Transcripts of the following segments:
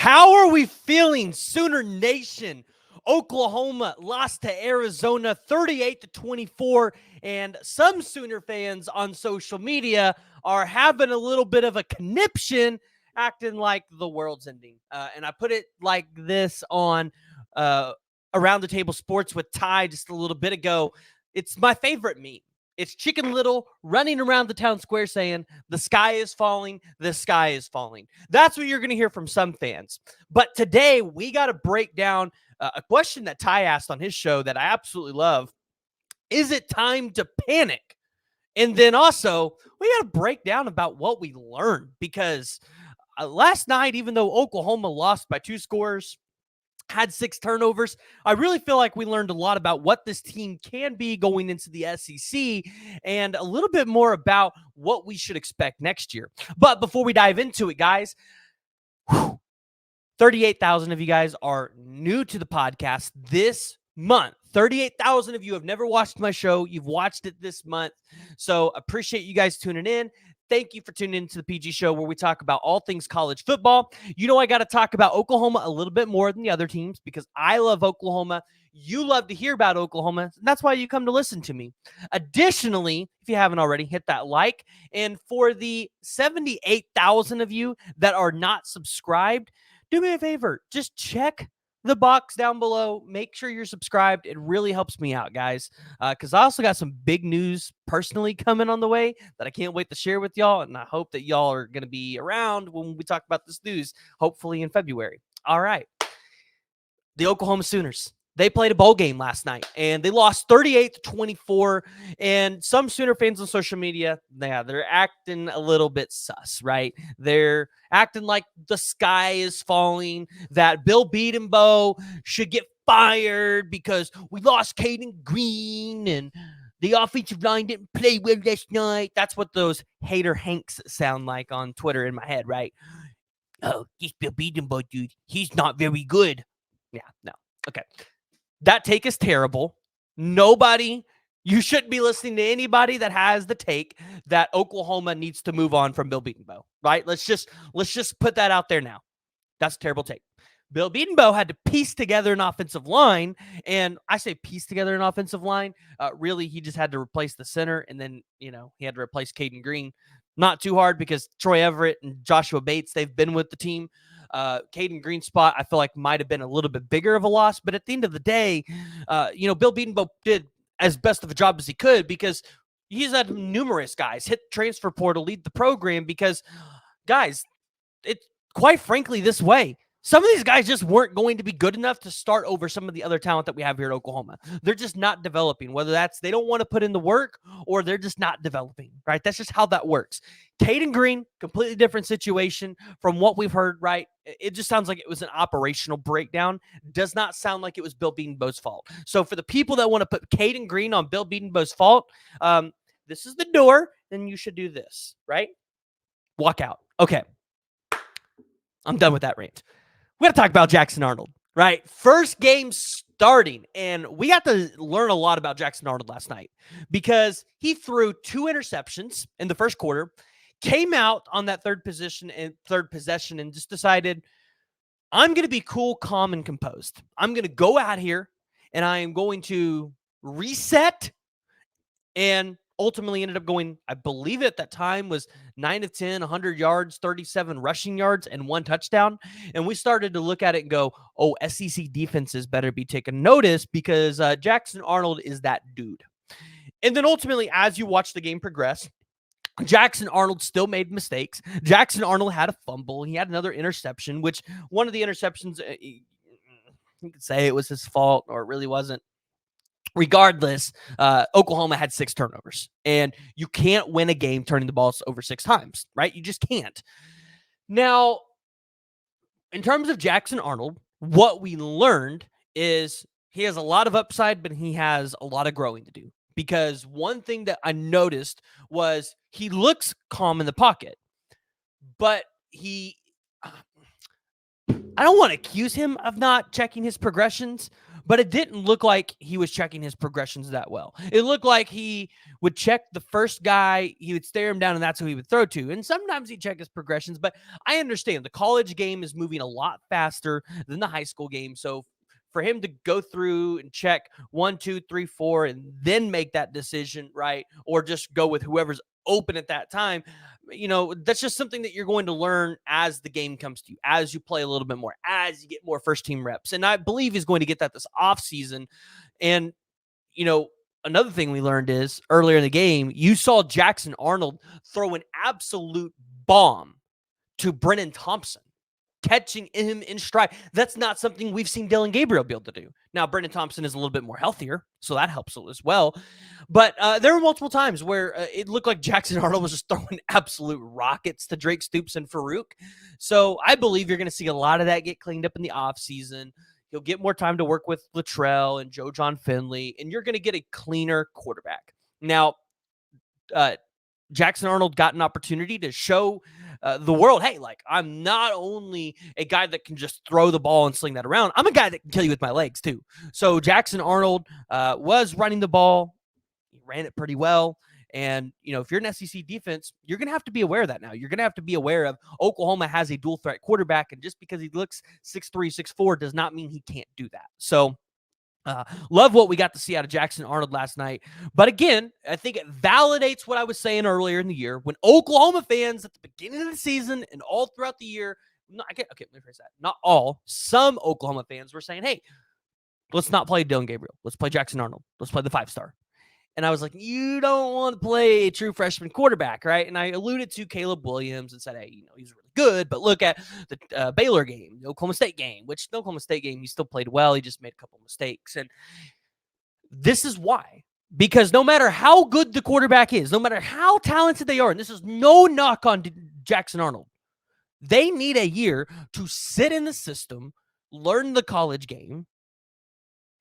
How are we feeling, Sooner Nation? Oklahoma lost to Arizona 38-24, and some Sooner fans on social media are having a little bit of a conniption, acting like the world's ending. And I put it like this on Around the Table Sports with Ty just a little bit ago. It's my favorite meme. It's Chicken Little running around the town square saying, the sky is falling, the sky is falling. That's what you're going to hear from some fans. But today, we got to break down a question that Ty asked on his show that I absolutely love. Is it time to panic? And then also, we got to break down about what we learned because last night, even though Oklahoma lost by 2 scores, had 6 turnovers, I really feel like we learned a lot about what this team can be going into the SEC and a little bit more about what we should expect next year. But before we dive into it, guys, 38,000 of you guys are new to the podcast this month. 38,000 of you have never watched my show. You've watched it this month. So appreciate you guys tuning in. Thank you for tuning into the PG Show where we talk about all things college football. You know, I got to talk about Oklahoma a little bit more than the other teams because I love Oklahoma. You love to hear about Oklahoma. And that's why you come to listen to me. Additionally, if you haven't already, hit that like. And for the 78,000 of you that are not subscribed, do me a favor. Just check the box down below. Make sure you're subscribed. It really helps me out, guys, because I also got some big news personally coming on the way that I can't wait to share with y'all, and I hope that y'all are going to be around when we talk about this news, hopefully in February. All right. The Oklahoma Sooners. They played a bowl game last night, and they lost 38-24, and some Sooner fans on social media, they're acting a little bit sus, right? They're acting like the sky is falling, that Bill Bedenbaugh should get fired because we lost Caden Green, and the offensive line didn't play well last night. That's what those hater Hanks sound like on Twitter in my head, right? Oh, this Bill Bedenbaugh dude, he's not very good. Yeah, no. Okay. That take is terrible. You shouldn't be listening to anybody that has the take that Oklahoma needs to move on from Bill Bedenbaugh, right? Let's just put that out there now. That's a terrible take. Bill Bedenbaugh had to piece together an offensive line, and I say piece together an offensive line. Really, he just had to replace the center, and then, he had to replace Caden Green. Not too hard because Troy Everett and Joshua Bates, they've been with the team. Caden Green's spot, I feel like might have been a little bit bigger of a loss, but at the end of the day, Bill Bedenbaugh did as best of a job as he could because he's had numerous guys hit the transfer portal, lead the program because, guys, it's quite frankly this way. Some of these guys just weren't going to be good enough to start over some of the other talent that we have here at Oklahoma. They're just not developing, whether that's they don't want to put in the work or they're just not developing, right? That's just how that works. Caden Green, completely different situation from what we've heard, right? It just sounds like it was an operational breakdown. Does not sound like it was Bill Bedenbaugh's fault. So for the people that want to put Caden Green on Bill Bedenbaugh's fault, this is the door, then you should do this, right? Walk out. Okay. I'm done with that rant. We got to talk about Jackson Arnold, right? First game starting, and we got to learn a lot about Jackson Arnold last night because he threw 2 interceptions in the first quarter, came out on that third possession and just decided, I'm going to be cool, calm, and composed. I'm going to go out here, and I am going to reset, and ultimately ended up going, I believe at that time was 9 of 10, 100 yards, 37 rushing yards, and 1 touchdown. And we started to look at it and go, oh, SEC defenses better be taking notice because Jackson Arnold is that dude. And then ultimately, as you watch the game progress, Jackson Arnold still made mistakes. Jackson Arnold had a fumble. He had another interception, which one of the interceptions, you could say it was his fault or it really wasn't. Regardless, Oklahoma had 6 turnovers, and you can't win a game turning the balls over 6 times, right? You just can't. Now, in terms of Jackson Arnold, what we learned is he has a lot of upside, but he has a lot of growing to do. Because one thing that I noticed was he looks calm in the pocket, but I don't want to accuse him of not checking his progressions, but it didn't look like he was checking his progressions that well. It looked like he would check the first guy, he would stare him down, and that's who he would throw to. And sometimes he'd check his progressions, but I understand the college game is moving a lot faster than the high school game. So for him to go through and check 1, 2, 3, 4, and then make that decision, right? Or just go with whoever's open at that time, that's just something that you're going to learn as the game comes to you, as you play a little bit more, as you get more first team reps. And I believe he's going to get that this offseason. And, another thing we learned is earlier in the game, you saw Jackson Arnold throw an absolute bomb to Brennan Thompson, catching him in stride. That's not something we've seen Dylan Gabriel be able to do. Now, Brennan Thompson is a little bit more healthier, so that helps as well. But there were multiple times where it looked like Jackson Arnold was just throwing absolute rockets to Drake Stoops and Farouk. So I believe you're going to see a lot of that get cleaned up in the offseason. You'll get more time to work with Latrell and Joe John Finley, and you're going to get a cleaner quarterback. Now, Jackson Arnold got an opportunity to show the world, hey, I'm not only a guy that can just throw the ball and sling that around, I'm a guy that can kill you with my legs too. So Jackson Arnold was running the ball. He ran it pretty well. And, if you're an SEC defense, you're going to have to be aware of that now. You're going to have to be aware of Oklahoma has a dual threat quarterback. And just because he looks 6'3", 6'4", does not mean he can't do that. So love what we got to see out of Jackson Arnold last night. But again, I think it validates what I was saying earlier in the year when Oklahoma fans at the beginning of the season and all throughout the year, let me rephrase that. Not all, some Oklahoma fans were saying, hey, let's not play Dylan Gabriel. Let's play Jackson Arnold. Let's play the 5-star. And I was like, you don't want to play a true freshman quarterback, right? And I alluded to Caleb Williams and said, hey, he's really good, but look at the Baylor game, the Oklahoma State game, which the Oklahoma State game, he still played well. He just made a couple mistakes. And this is why. Because no matter how good the quarterback is, no matter how talented they are, and this is no knock on Jackson Arnold, they need a year to sit in the system, learn the college game,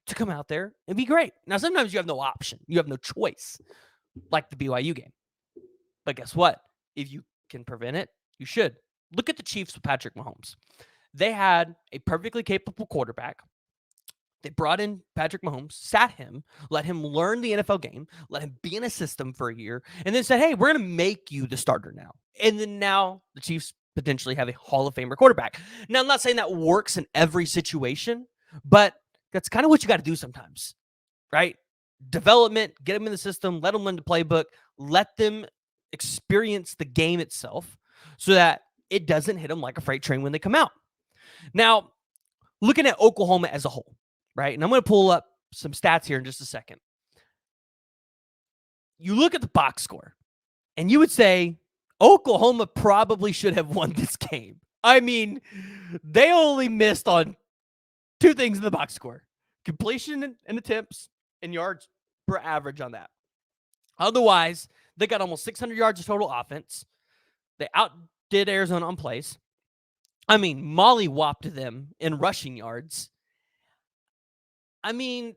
to come out there and be great. Now, sometimes you have no option. You have no choice, like the BYU game. But guess what? If you can prevent it, you should. Look at the Chiefs with Patrick Mahomes. They had a perfectly capable quarterback. They brought in Patrick Mahomes, sat him, let him learn the NFL game, let him be in a system for a year, and then said, hey, we're going to make you the starter now. And then now the Chiefs potentially have a Hall of Famer quarterback. Now, I'm not saying that works in every situation, but that's kind of what you got to do sometimes, right? Development, get them in the system, let them learn the playbook, let them experience the game itself so that it doesn't hit them like a freight train when they come out. Now, looking at Oklahoma as a whole, right? And I'm going to pull up some stats here in just a second. You look at the box score, and you would say Oklahoma probably should have won this game. I mean, they only missed on two things in the box score: completion and attempts and yards per average on that. Otherwise, they got almost 600 yards of total offense. They outdid Arizona on plays. I mean, molly-whopped them in rushing yards. I mean,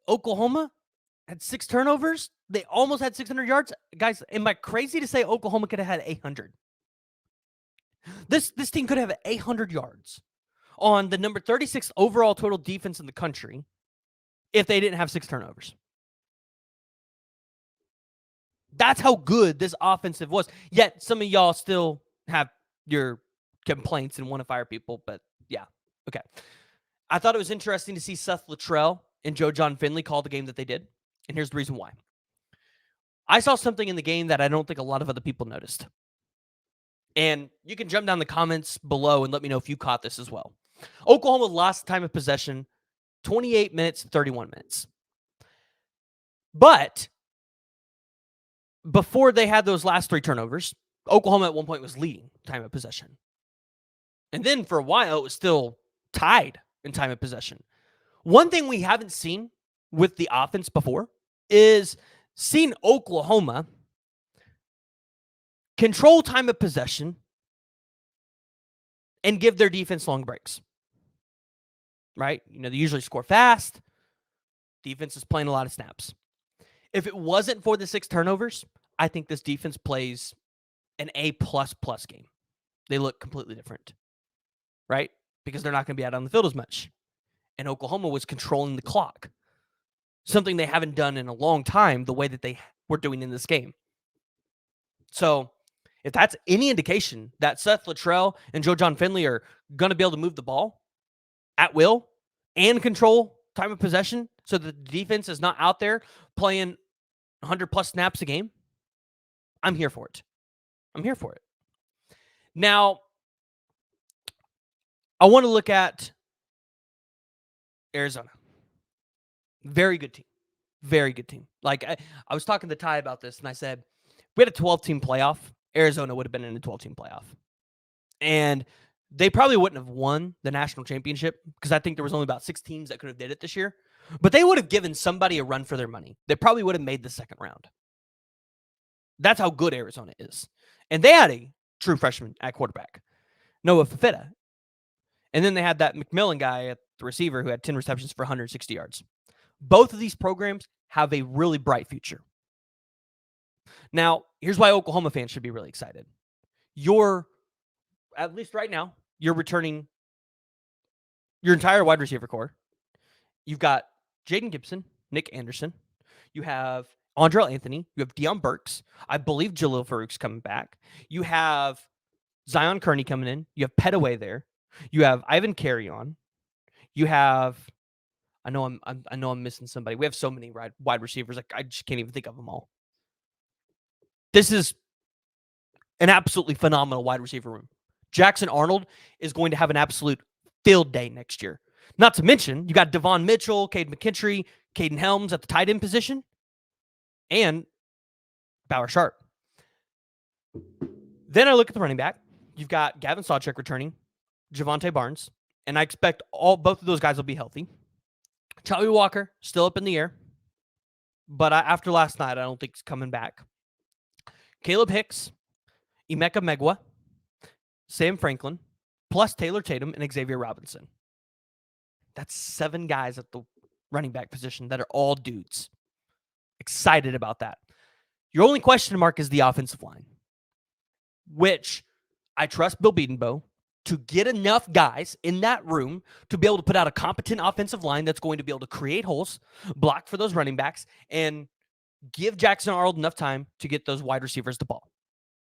Oklahoma had 6 turnovers. They almost had 600 yards. Guys, am I crazy to say Oklahoma could have had 800? This team could have 800 yards on the number 36 overall total defense in the country if they didn't have 6 turnovers. That's how good this offensive was. Yet some of y'all still have your complaints and want to fire people, but yeah, okay. I thought it was interesting to see Seth Latrell and Joe John Finley call the game that they did, and here's the reason why. I saw something in the game that I don't think a lot of other people noticed. And you can jump down the comments below and let me know if you caught this as well. Oklahoma lost time of possession 28 minutes, 31 minutes. But before they had those last 3 turnovers, Oklahoma at one point was leading time of possession. And then for a while, it was still tied in time of possession. One thing we haven't seen with the offense before is seeing Oklahoma control time of possession and give their defense long breaks. Right? They usually score fast. Defense is playing a lot of snaps. If it wasn't for the 6 turnovers, I think this defense plays an A++ game. They look completely different. right? Because they're not going to be out on the field as much. And Oklahoma was controlling the clock, something they haven't done in a long time the way that they were doing in this game. So if that's any indication that Seth Littrell and Joe John Finley are going to be able to move the ball at will and control time of possession so that the defense is not out there playing 100-plus snaps a game, I'm here for it. I'm here for it. Now, I want to look at Arizona. Very good team. Very good team. Like, I was talking to Ty about this, and I said, if we had a 12-team playoff, Arizona would have been in a 12-team playoff. And they probably wouldn't have won the national championship because I think there was only about 6 teams that could have did it this year. But they would have given somebody a run for their money. They probably would have made the second round. That's how good Arizona is. And they had a true freshman at quarterback, Noah Fafita. And then they had that McMillan guy at the receiver who had 10 receptions for 160 yards. Both of these programs have a really bright future. Now, here's why Oklahoma fans should be really excited. At least right now, you're returning your entire wide receiver core. You've got Jaden Gibson, Nick Anderson. You have Andrell Anthony. You have Deion Burks. I believe Jalil Farouk's coming back. You have Zion Kearney coming in. You have Petaway there. You have Ivan Carrion. You have, I know I'm missing somebody. We have so many wide receivers. Like, I just can't even think of them all. This is an absolutely phenomenal wide receiver room. Jackson Arnold is going to have an absolute field day next year. Not to mention, you got Devon Mitchell, Cade McKinstry, Caden Helms at the tight end position, and Bauer Sharp. Then I look at the running back. You've got Gavin Sawchuk returning, Javonte Barnes, and I expect both of those guys will be healthy. Charlie Walker, still up in the air, but after last night, I don't think he's coming back. Caleb Hicks, Emeka Megwa, Sam Franklin, plus Taylor Tatum and Xavier Robinson. That's 7 guys at the running back position that are all dudes. Excited about that. Your only question mark is the offensive line, which I trust Bill Bedenbaugh to get enough guys in that room to be able to put out a competent offensive line that's going to be able to create holes, block for those running backs, and give Jackson Arnold enough time to get those wide receivers the ball.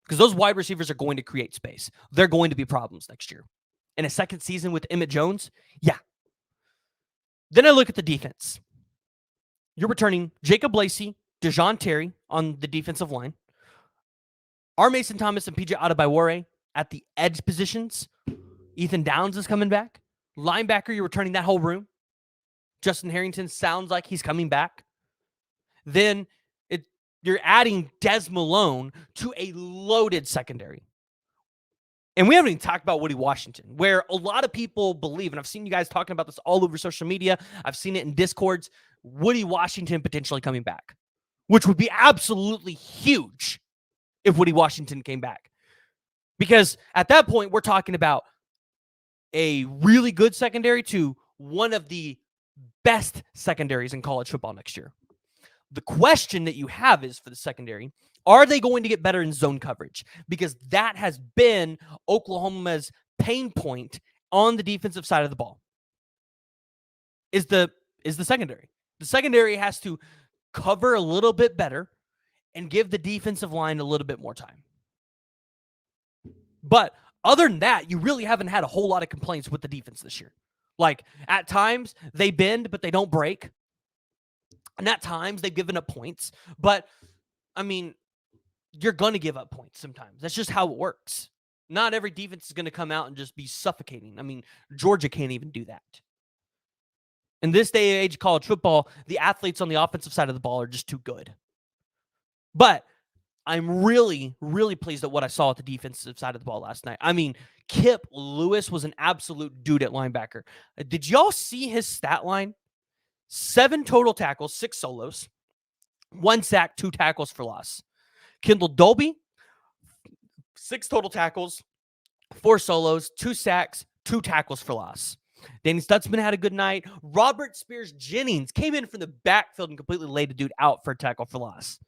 Because those wide receivers are going to create space. They're going to be problems next year. In a second season with Emmett Jones, yeah. Then I look at the defense. You're returning Jacob Lacey, DeJoun Terry on the defensive line. R. Mason Thomas and PJ Adebayor at the edge positions. Ethan Downs is coming back. Linebacker, you're returning that whole room. Justin Harrington sounds like he's coming back. Then you're adding Des Malone to a loaded secondary. And we haven't even talked about Woody Washington, where a lot of people believe, and I've seen you guys talking about this all over social media. I've seen it in Discords, Woody Washington potentially coming back, which would be absolutely huge if Woody Washington came back. Because at that point, we're talking about a really good secondary to one of the best secondaries in college football next year. The question that you have is for the secondary, are they going to get better in zone coverage? Because that has been Oklahoma's pain point on the defensive side of the ball. Is the secondary. The secondary has to cover a little bit better and give the defensive line a little bit more time. But other than that, you really haven't had a whole lot of complaints with the defense this year. Like, at times, they bend, but they don't break. And at times, they've given up points. But, I mean, you're going to give up points sometimes. That's just how it works. Not every defense is going to come out and just be suffocating. I mean, Georgia can't even do that. In this day and age of college football, the athletes on the offensive side of the ball are just too good. But I'm really, really pleased at what I saw at the defensive side of the ball last night. I mean, Kip Lewis was an absolute dude at linebacker. Did y'all see his stat line? 7 total tackles, 6 solos, 1 sack, 2 tackles for loss. Kendall Dolby, 6 total tackles, 4 solos, 2 sacks, 2 tackles for loss. Danny Stutzman had a good night. Robert Spears Jennings came in from the backfield and completely laid a dude out for a tackle for loss.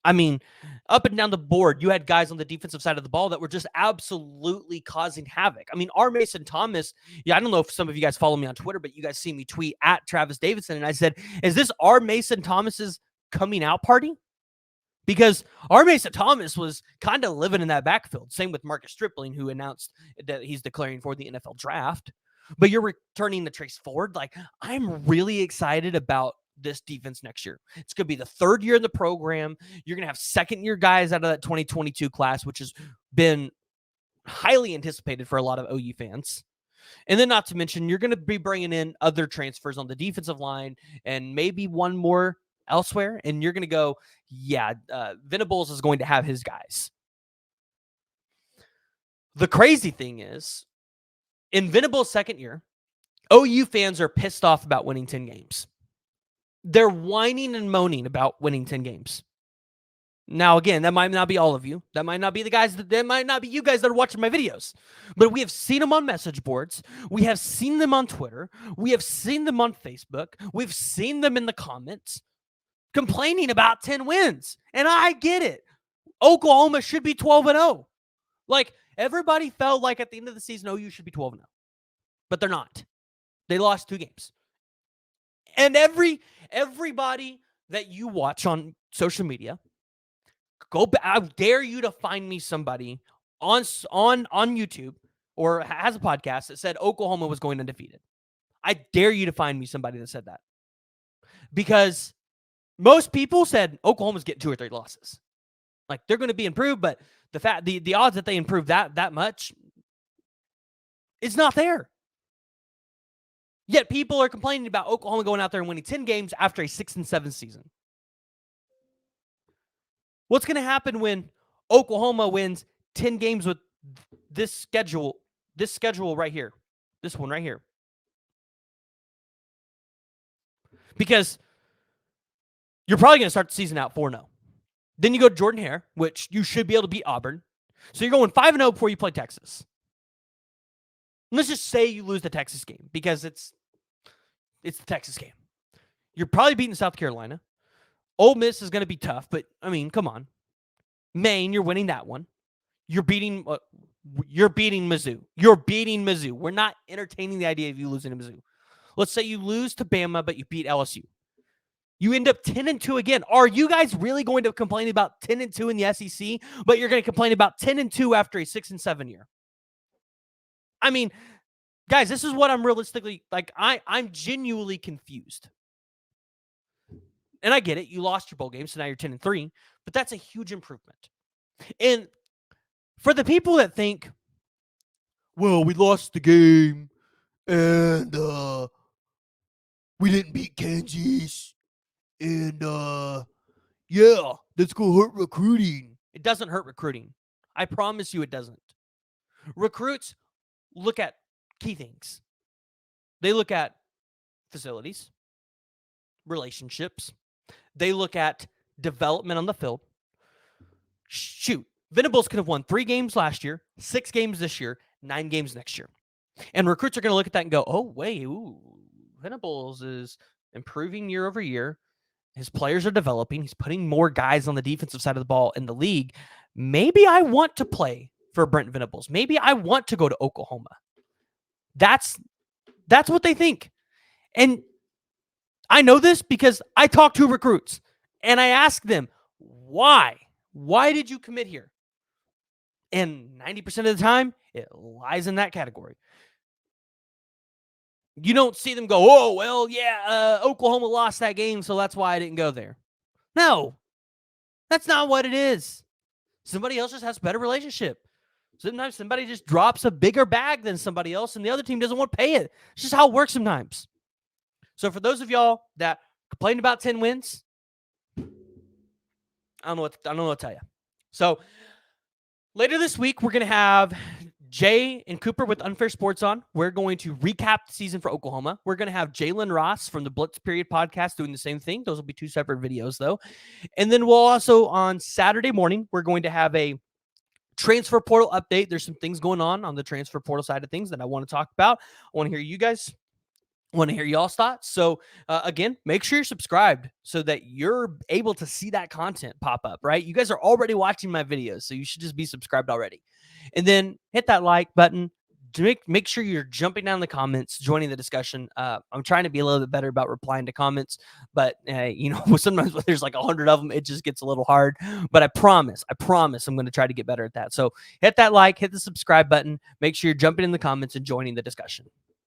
I mean, up and down the board, you had guys on the defensive side of the ball that were just absolutely causing havoc. I mean, our Mason Thomas, I don't know if some of you guys follow me on Twitter, but you guys see me tweet at Travis Davidson. And I said, is this our Mason Thomas's coming out party? Because our Mason Thomas was kind of living in that backfield. Same with Marcus Stripling, who announced that he's declaring for the NFL draft. But you're returning the Trace Ford. Like, I'm really excited about this defense next year. It's going to be the third year in the program. You're going to have second-year guys out of that 2022 class, which has been highly anticipated for a lot of OU fans. And then not to mention, you're going to be bringing in other transfers on the defensive line and maybe one more elsewhere. And you're going to go, Venables is going to have his guys. The crazy thing is, in Venables' second year, OU fans are pissed off about winning 10 games. They're whining and moaning about winning 10 games. Now, again, that might not be all of you. That might not be the guys that might not be you guys that are watching my videos. But we have seen them on message boards. We have seen them on Twitter. We have seen them on Facebook. We've seen them in the comments complaining about 10 wins. And I get it. Oklahoma should be 12-0. Like, everybody felt like at the end of the season, OU should be 12-0. But they're not. They lost 2 games. And everybody that you watch on social media, go back. I dare you to find me somebody on YouTube or has a podcast that said Oklahoma was going undefeated. I dare you to find me somebody that said that. Because most people said Oklahoma's getting 2 or 3 losses. Like, they're going to be improved, but the odds that they improve that much is not there. Yet people are complaining about Oklahoma going out there and winning 10 games after a 6-7 season. What's going to happen when Oklahoma wins 10 games with this schedule right here? This one right here. Because you're probably going to start the season out 4-0. Then you go to Jordan-Hare, which you should be able to beat Auburn. So you're going 5-0 before you play Texas. And let's just say you lose the Texas game because it's the Texas game. You're probably beating South Carolina. Ole Miss is going to be tough, but, I mean, come on. Maine, you're winning that one. You're beating Mizzou. You're beating Mizzou. We're not entertaining the idea of you losing to Mizzou. Let's say you lose to Bama, but you beat LSU. You end up 10-2 again. Are you guys really going to complain about 10-2 in the SEC, but you're going to complain about 10-2 after a 6-7 year? I mean, guys, this is what I'm realistically, like, I'm genuinely confused. And I get it. You lost your bowl game, so now you're 10-3, but that's a huge improvement. And for the people that think, well, we lost the game and we didn't beat Kansas and that's going to hurt recruiting. It doesn't hurt recruiting. I promise you it doesn't. Recruits look at key things. They look at facilities, relationships. They look at development on the field. Shoot, Venables could have won 3 games last year, 6 games this year, 9 games next year. And recruits are going to look at that and go, oh, wait, Venables is improving year over year. His players are developing. He's putting more guys on the defensive side of the ball in the league. Maybe I want to play for Brent Venables. Maybe I want to go to Oklahoma. That's what they think. And I know this because I talk to recruits and I ask them, why? Why did you commit here? And 90% of the time, it lies in that category. You don't see them go, oh, well, Oklahoma lost that game, so that's why I didn't go there. No, that's not what it is. Somebody else just has a better relationship. Sometimes somebody just drops a bigger bag than somebody else, and the other team doesn't want to pay it. It's just how it works sometimes. So for those of y'all that complain about 10 wins, I don't know what to tell you. So later this week, we're going to have Jay and Cooper with Unfair Sports on. We're going to recap the season for Oklahoma. We're going to have Jalen Ross from the Blitz Period podcast doing the same thing. Those will be 2 separate videos, though. And then we'll also, on Saturday morning, we're going to have a transfer portal update. There's some things going on the transfer portal side of things that I want to talk about. I want to hear you guys. Want to hear y'all's thoughts. So again, make sure you're subscribed so that you're able to see that content pop up, right? You guys are already watching my videos, so you should just be subscribed already. And then hit that like button. Make sure you're jumping down in the comments, joining the discussion. I'm trying to be a little bit better about replying to comments, but sometimes when there's like 100 of them, it just gets a little hard. But I promise, I'm going to try to get better at that. So hit that like, hit the subscribe button. Make sure you're jumping in the comments and joining the discussion.